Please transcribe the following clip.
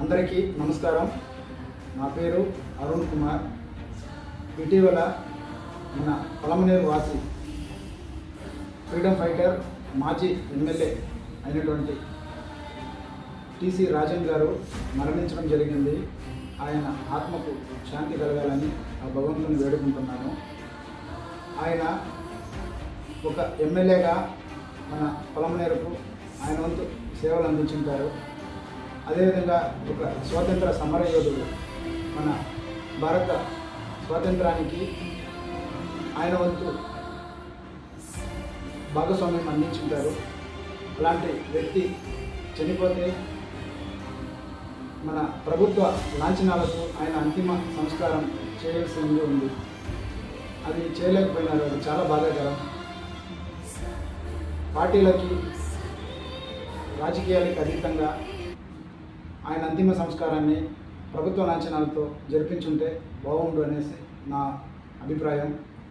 అందరికీ నమస్కారం. నా పేరు అరుణ్ కుమార్. ఇటీవల మన పలమనేరు వాసి ఫ్రీడమ్ ఫైటర్ మాజీ ఎమ్మెల్యే అయినటువంటి టీసీ రాజన్ గారు మరణించడం జరిగింది. ఆయన ఆత్మకు శాంతి కలగాలని ఆ భగవంతుని వేడుకుంటున్నాను. ఆయన ఒక ఎమ్మెల్యేగా మన పలమనేరుకు ఆయన వంతు సేవలు అందించుంటారు. అదేవిధంగా ఒక స్వాతంత్ర సమరయోధుడు, మన భారత స్వాతంత్రానికి ఆయన వంతు భాగస్వామ్యం అందించుంటారు. అలాంటి వ్యక్తి చనిపోతే మన ప్రభుత్వ లాంఛనాలకు ఆయన అంతిమ సంస్కారం చేయాల్సింది ఉంది. అది చేయలేకపోయినారు. అది చాలా బాధాకరం. పార్టీలకి రాజకీయాలకు అతీతంగా ఆయన అంతిమ సంస్కారాన్ని ప్రభుత్వ లాంఛనాలతో జరిపించుంటే బాగుండు అనేసి నా అభిప్రాయం.